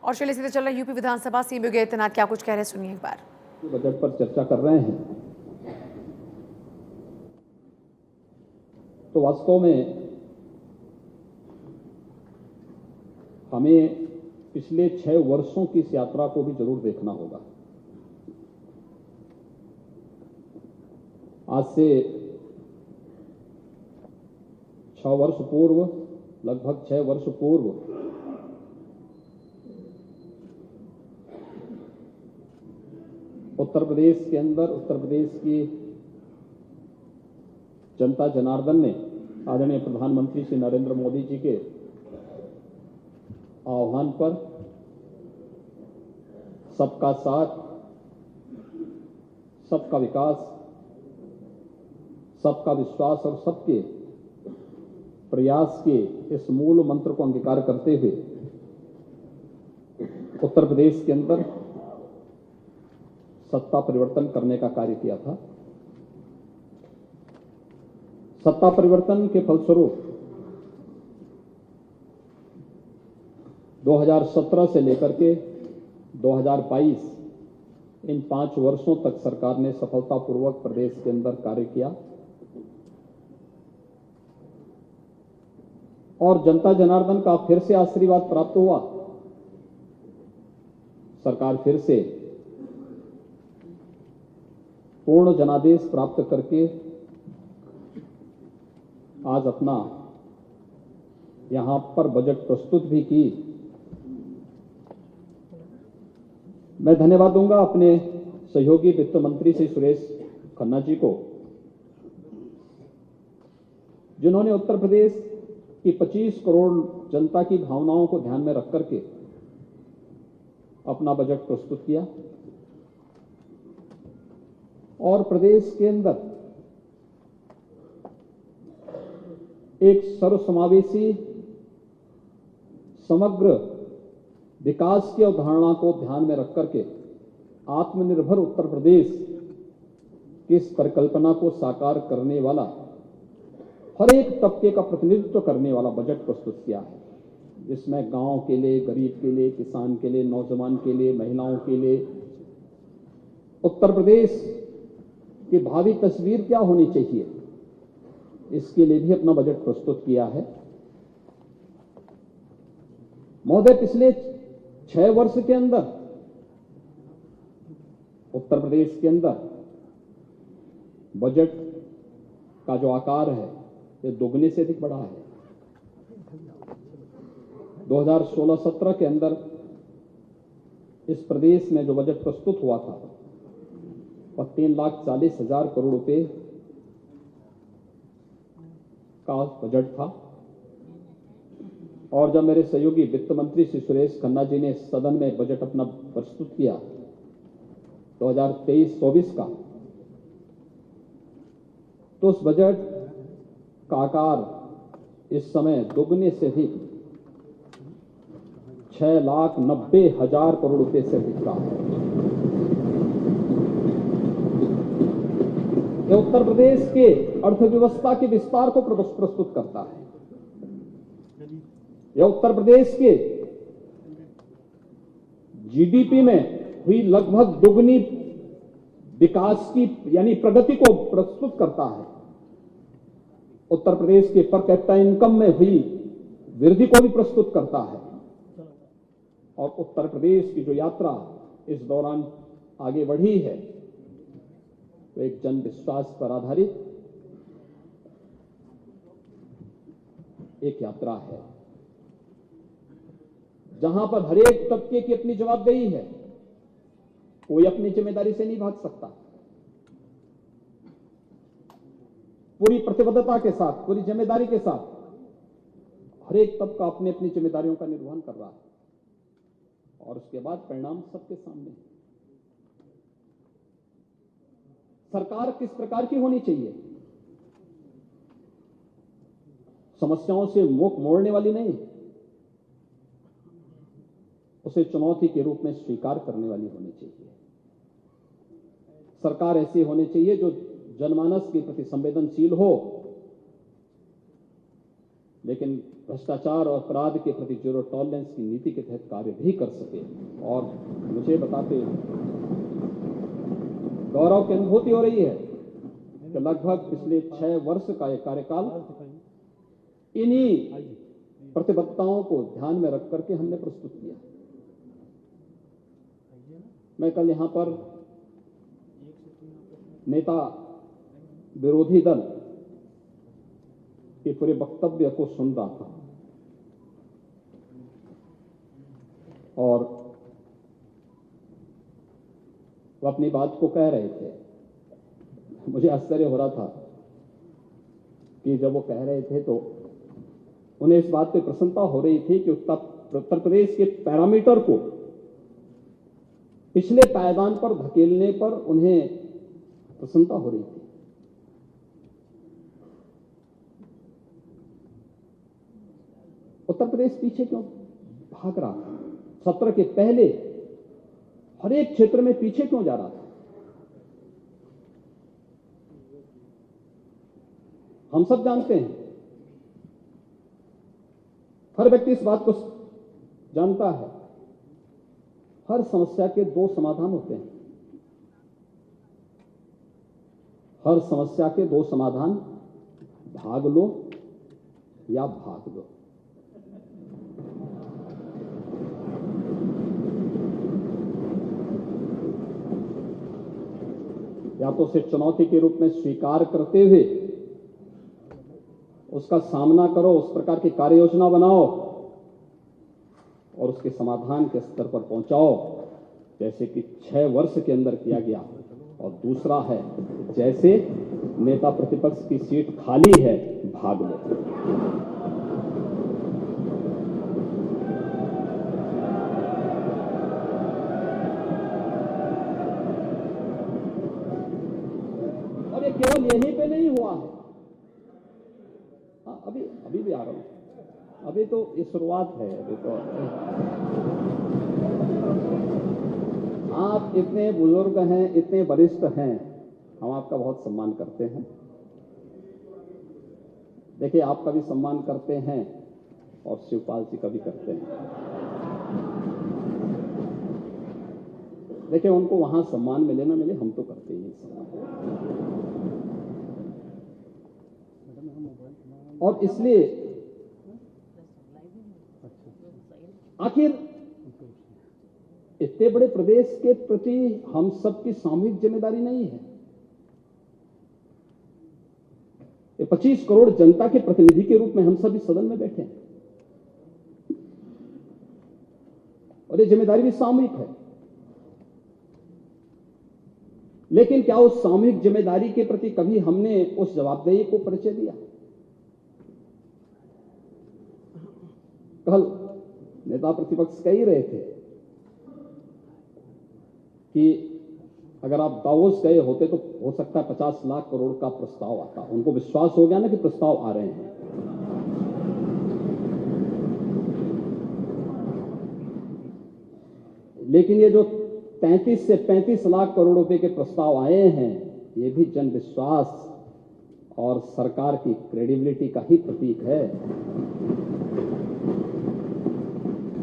और चलिए सीधे चल रहे यूपी विधानसभा सीएम योगी आदित्यनाथ क्या कुछ कह रहे हैं, सुनिए एक बार। बजट पर चर्चा कर रहे हैं तो वास्तव में हमें पिछले 6 वर्षों की इस यात्रा को भी जरूर देखना होगा। आज से 6 वर्ष पूर्व, लगभग 6 वर्ष पूर्व उत्तर प्रदेश के अंदर उत्तर प्रदेश की जनता जनार्दन ने आदरणीय प्रधानमंत्री श्री नरेंद्र मोदी जी के आह्वान पर सबका साथ, सबका विकास, सबका विश्वास और सबके प्रयास के इस मूल मंत्र को अंगीकार करते हुए उत्तर प्रदेश के अंदर सत्ता परिवर्तन करने का कार्य किया था। सत्ता परिवर्तन के फलस्वरूप 2017 से लेकर के 2022 इन 5 वर्षों तक सरकार ने सफलतापूर्वक प्रदेश के अंदर कार्य किया और जनता जनार्दन का फिर से आशीर्वाद प्राप्त हुआ। सरकार फिर से पूर्ण जनादेश प्राप्त करके आज अपना यहां पर बजट प्रस्तुत भी की। मैं धन्यवाद दूंगा अपने सहयोगी वित्त मंत्री श्री सुरेश खन्ना जी को, जिन्होंने उत्तर प्रदेश की 25 करोड़ जनता की भावनाओं को ध्यान में रख करके अपना बजट प्रस्तुत किया और प्रदेश के अंदर एक सर्वसमावेशी समग्र विकास की अवधारणा को ध्यान में रख करके आत्मनिर्भर उत्तर प्रदेश की इस परिकल्पना को साकार करने वाला, हर एक तबके का प्रतिनिधित्व करने वाला बजट प्रस्तुत किया है, जिसमें गांव के लिए, गरीब के लिए, किसान के लिए, नौजवान के लिए, महिलाओं के लिए उत्तर प्रदेश की भावी तस्वीर क्या होनी चाहिए, इसके लिए भी अपना बजट प्रस्तुत किया है। महोदय, पिछले 6 वर्ष के अंदर उत्तर प्रदेश के अंदर बजट का जो आकार है ये दोगुने से अधिक बढ़ा है। 2016-17 के अंदर इस प्रदेश में जो बजट प्रस्तुत हुआ था वह 3,40,000 करोड़ रुपए का बजट था और जब मेरे सहयोगी वित्त मंत्री श्री सुरेश खन्ना जी ने सदन में बजट अपना प्रस्तुत किया 2023-24 का, तो उस बजट का आकार इस समय दोगुने से अधिक 6,90,000 करोड़ रुपए से अधिक का है। यह उत्तर प्रदेश के अर्थव्यवस्था के विस्तार को प्रस्तुत करता है। यह उत्तर प्रदेश के जीडीपी में हुई लगभग दुगनी विकास की यानी प्रगति को प्रस्तुत करता है। उत्तर प्रदेश के पर कैपिटा इनकम में हुई वृद्धि को भी प्रस्तुत करता है और उत्तर प्रदेश की जो यात्रा इस दौरान आगे बढ़ी है तो एक जन विश्वास पर आधारित एक यात्रा है, जहां पर हर एक तबके की अपनी जवाबदेही है। कोई अपनी जिम्मेदारी से नहीं भाग सकता। पूरी प्रतिबद्धता के साथ, पूरी जिम्मेदारी के साथ हर एक तबका अपनी अपनी जिम्मेदारियों का निर्वहन कर रहा है और उसके बाद परिणाम सबके सामने है। सरकार किस प्रकार की होनी चाहिए? समस्याओं से मुख मोड़ने वाली नहीं, उसे चुनौती के रूप में स्वीकार करने वाली होनी चाहिए। सरकार ऐसी होनी चाहिए जो जनमानस के प्रति संवेदनशील हो, लेकिन भ्रष्टाचार और अपराध के प्रति जीरो टॉलरेंस की नीति के तहत कार्य भी कर सके। और मुझे बताते गौरव की अनुभूति हो रही है कि लगभग पिछले 6 वर्ष का यह कार्यकाल इन्हीं प्रतिबद्धताओं को ध्यान में रख करके हमने प्रस्तुत किया। मैं कल यहां पर नेता विरोधी दल के पूरे वक्तव्य को सुन रहा था और वो अपनी बात को कह रहे थे। मुझे आश्चर्य हो रहा था कि जब वो कह रहे थे तो उन्हें इस बात पे प्रसन्नता हो रही थी कि उत्तर प्रदेश के पैरामीटर को पिछले पायदान पर धकेलने पर उन्हें प्रसन्नता हो रही थी। उत्तर प्रदेश पीछे क्यों भाग रहा था? सत्र के पहले हर एक क्षेत्र में पीछे क्यों जा रहा था? हम सब जानते हैं, हर व्यक्ति इस बात को जानता है, हर समस्या के 2 समाधान होते हैं। हर समस्या के 2 समाधान, भाग लो या भाग लो। या तो उसे चुनौती के रूप में स्वीकार करते हुए उसका सामना करो, उस प्रकार की कार्य योजना बनाओ और उसके समाधान के स्तर पर पहुंचाओ, जैसे कि 6 वर्ष के अंदर किया गया। और दूसरा है, जैसे नेता प्रतिपक्ष की सीट खाली है, भाग लो। और ये केवल यहीं पे नहीं हुआ है। अभी भी आ रहा हूं। अभी तो ये शुरुआत है। अभी तो आप इतने बुजुर्ग हैं, इतने वरिष्ठ हैं, हम आपका बहुत सम्मान करते हैं। देखिए, आपका भी सम्मान करते हैं और शिवपाल जी का भी करते हैं। देखिए, उनको वहां सम्मान मिले ना मिले, हम तो करते ही सम्मान। और इसलिए आखिर इतने बड़े प्रदेश के प्रति हम सबकी सामूहिक जिम्मेदारी नहीं है? ये 25 करोड़ जनता के प्रतिनिधि के रूप में हम सभी सदन में बैठे हैं और ये जिम्मेदारी भी सामूहिक है। लेकिन क्या उस सामूहिक जिम्मेदारी के प्रति कभी हमने उस जवाबदेही को परिचय दिया? कल नेता प्रतिपक्ष कह ही रहे थे कि अगर आप दावोस गए होते तो हो सकता है 50 लाख करोड़ का प्रस्ताव आता। उनको विश्वास हो गया ना कि प्रस्ताव आ रहे हैं। लेकिन ये जो 33 से 35 लाख करोड़ रुपए के प्रस्ताव आए हैं, ये भी जन विश्वास और सरकार की क्रेडिबिलिटी का ही प्रतीक है।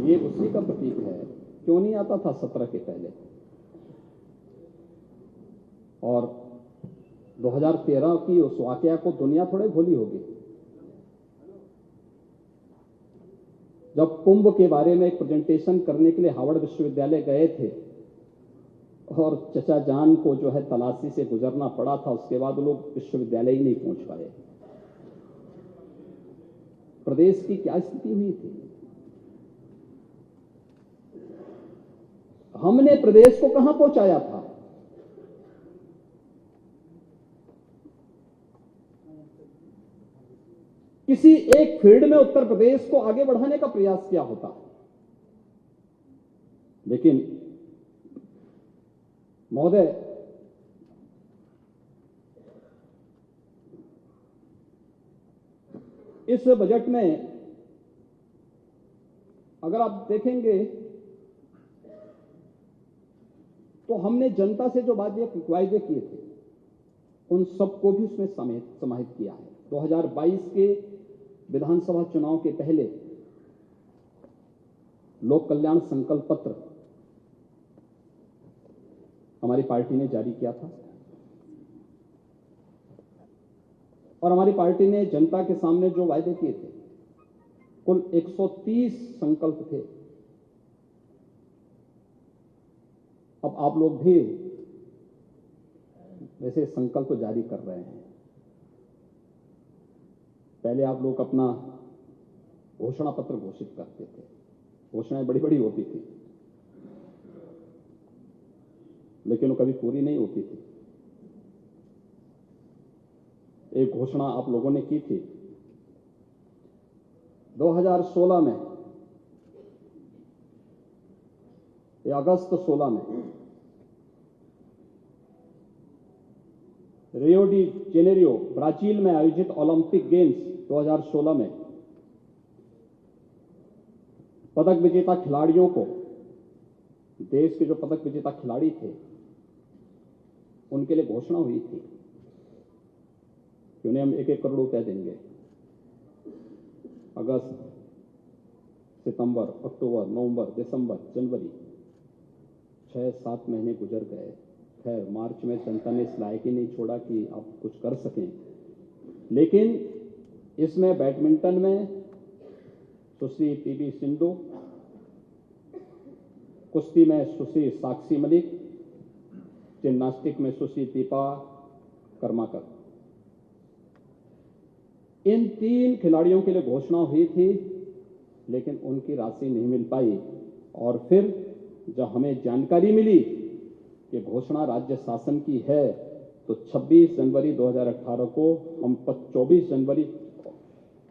ये उसी का प्रतीक है। क्यों नहीं आता था 17 के पहले? और 2013 की उस वाकया को दुनिया थोड़े भूली होगी, जब कुंभ के बारे में एक प्रेजेंटेशन करने के लिए हार्वर्ड विश्वविद्यालय गए थे और चचा जान को जो है तलाशी से गुजरना पड़ा था। उसके बाद लोग विश्वविद्यालय ही नहीं पहुंच पाए। प्रदेश की क्या स्थिति हुई थी? हमने प्रदेश को कहां पहुंचाया था? किसी एक फील्ड में उत्तर प्रदेश को आगे बढ़ाने का प्रयास किया होता। लेकिन महोदय, इस बजट में अगर आप देखेंगे तो हमने जनता से जो वायदे किए थे उन सबको भी उसमें समाहित किया है। 2022 के विधानसभा चुनाव के पहले लोक कल्याण संकल्प पत्र हमारी पार्टी ने जारी किया था और हमारी पार्टी ने जनता के सामने जो वायदे किए थे, कुल 130 संकल्प थे। अब आप लोग भी वैसे संकल्प जारी कर रहे हैं। पहले आप लोग अपना घोषणा पत्र घोषित करते थे, घोषणाएं बड़ी बड़ी होती थी, लेकिन वो कभी पूरी नहीं होती थी। एक घोषणा आप लोगों ने की थी 2016 में या अगस्त 16 में रियो डी जेनेरियो ब्राजील में आयोजित ओलंपिक गेम्स 2016 में पदक विजेता खिलाड़ियों को, देश के जो पदक विजेता खिलाड़ी थे, उनके लिए घोषणा हुई थी कि उन्हें हम 1-1 करोड़ रुपए देंगे। अगस्त, सितंबर, अक्टूबर, नवंबर, दिसंबर, जनवरी 6-7 महीने गुजर गए। खैर, मार्च में जनता ने इस लायक ही नहीं छोड़ा कि आप कुछ कर सकें। लेकिन इसमें बैडमिंटन में सुश्री पीवी सिंधु, कुश्ती में सुश्री साक्षी मलिक, जिम्नास्टिक में सुश्री दीपा कर्माकर, इन 3 खिलाड़ियों के लिए घोषणा हुई थी, लेकिन उनकी राशि नहीं मिल पाई। और फिर जब हमें जानकारी मिली कि घोषणा राज्य शासन की है, तो 26 जनवरी 2018 को हम 24 जनवरी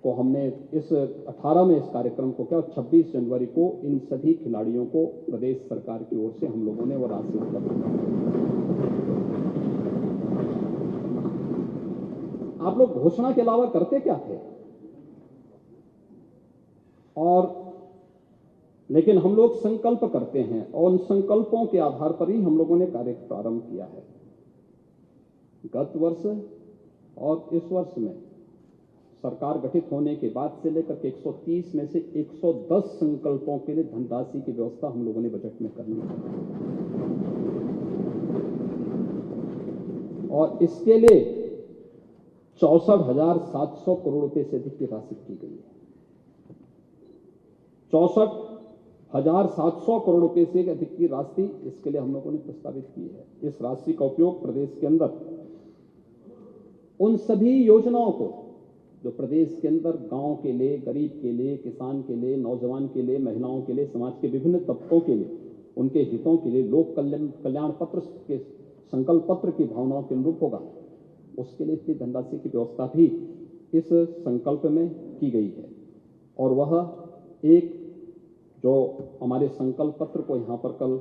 को हमने इस 18 में इस कार्यक्रम को किया और 26 जनवरी को इन सभी खिलाड़ियों को प्रदेश सरकार की ओर से हम लोगों ने वो राशि उपलब्ध कराई। आप लोग घोषणा के अलावा करते क्या थे? लेकिन हम लोग संकल्प करते हैं और उन संकल्पों के आधार पर ही हम लोगों ने कार्य प्रारंभ किया है। गत वर्ष और इस वर्ष में सरकार गठित होने के बाद से लेकर के 130 में से 110 संकल्पों के लिए धनराशि की व्यवस्था हम लोगों ने बजट में करनी है और इसके लिए 64,700 करोड़ रुपए से अधिक की राशि की गई है। 64,700 करोड़ रुपए से अधिक की राशि इसके लिए हम लोगों ने प्रस्तावित की है। इस राशि का उपयोग प्रदेश के अंदर उन सभी योजनाओं को जो प्रदेश के अंदर गांव के लिए, गरीब के लिए, किसान के लिए, नौजवान के लिए, महिलाओं के लिए, समाज के विभिन्न तबकों के लिए, उनके हितों के लिए लोक कल्याण पत्र के संकल्प पत्र की भावनाओं के अनुरूप होगा, उसके लिए इतनी धनराशि की व्यवस्था भी इस संकल्प में की गई है। और वह एक जो हमारे संकल्प पत्र को यहाँ पर कल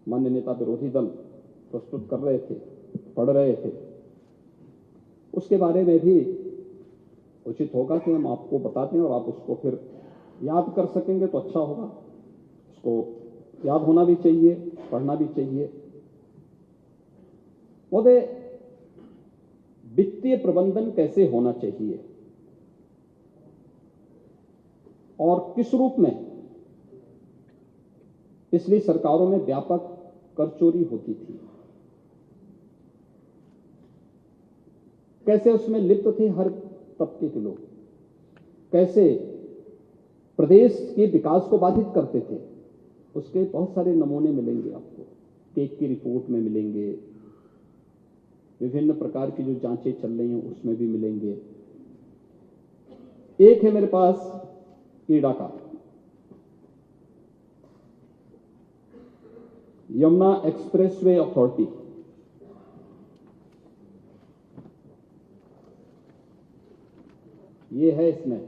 मान्य नेता विरोधी दल प्रस्तुत कर रहे थे, पढ़ रहे थे, उसके बारे में भी उचित होगा कि हम आपको बता दें और आप उसको फिर याद कर सकेंगे तो अच्छा होगा। उसको याद होना भी चाहिए, पढ़ना भी चाहिए। महोदय, वित्तीय प्रबंधन कैसे होना चाहिए और किस रूप में पिछली सरकारों में व्यापक कर चोरी होती थी, कैसे उसमें लिप्त थे हर तबके के लोग, कैसे प्रदेश के विकास को बाधित करते थे, उसके बहुत सारे नमूने मिलेंगे आपको। केक की रिपोर्ट में मिलेंगे, विभिन्न प्रकार की जो जांचें चल रही हैं उसमें भी मिलेंगे। एक है मेरे पास ईडा का, यमुना एक्सप्रेसवे अथॉरिटी, ये है इसमें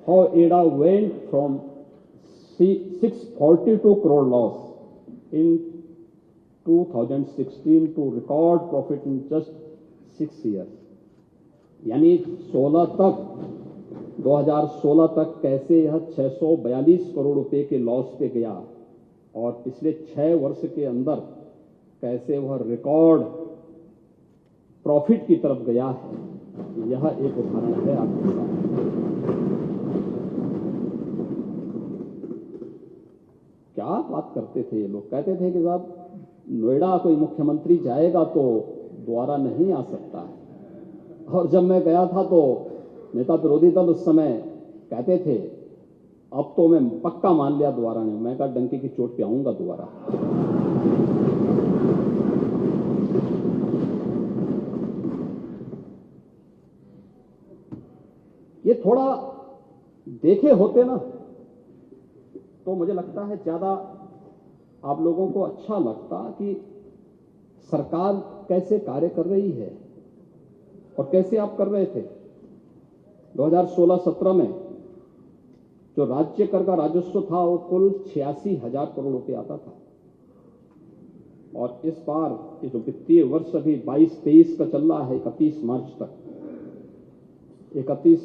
हाउ ईडा went from 642 crore loss in 2016 to record profit in just 6 years. यानी 2016 तक कैसे यह 642 करोड़ रुपए के लॉस पे गया और पिछले 6 वर्ष के अंदर कैसे वह रिकॉर्ड प्रॉफिट की तरफ गया है। यह एक उदाहरण है आपके सामने। क्या बात करते थे ये लोग, कहते थे कि साहब नोएडा कोई मुख्यमंत्री जाएगा तो दोबारा नहीं आ सकता है। और जब मैं गया था तो नेता विरोधी दल उस समय कहते थे अब तो मैं पक्का मान लिया दोबारा नहीं। मैं कहा डंके की चोट पे आऊंगा दोबारा। ये थोड़ा देखे होते ना तो मुझे लगता है ज्यादा आप लोगों को अच्छा लगता कि सरकार कैसे कार्य कर रही है और कैसे आप कर रहे थे। 2016-17 में जो राज्य कर का राजस्व था वो कुल 86,000 करोड़ रुपए आता था, और इस बार ये जो वित्तीय वर्ष अभी 22-23 का चल रहा है, 31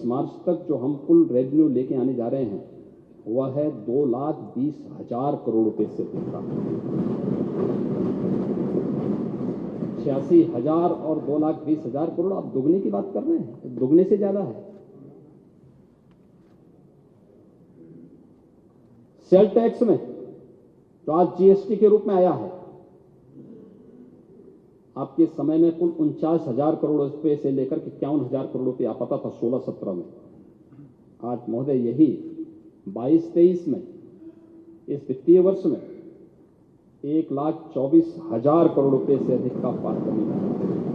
मार्च तक जो हम कुल रेवेन्यू लेके आने जा रहे हैं वह है 2,20,000 करोड़ रुपए से अधिक। 86,000 और 2,20,000 करोड़, आप दुगने की बात कर रहे हैं, दुगने से ज्यादा है। सेल टैक्स में जो आज जीएसटी के रूप में आया है, आपके समय में कुल 49,000 करोड़ रुपए से लेकर के 51,000 करोड़ रुपए आता था 16-17 में। आज महोदय यही 22-23 में इस वित्तीय वर्ष में 1,24,000 करोड़ रुपए से अधिक का पार करने वाला है।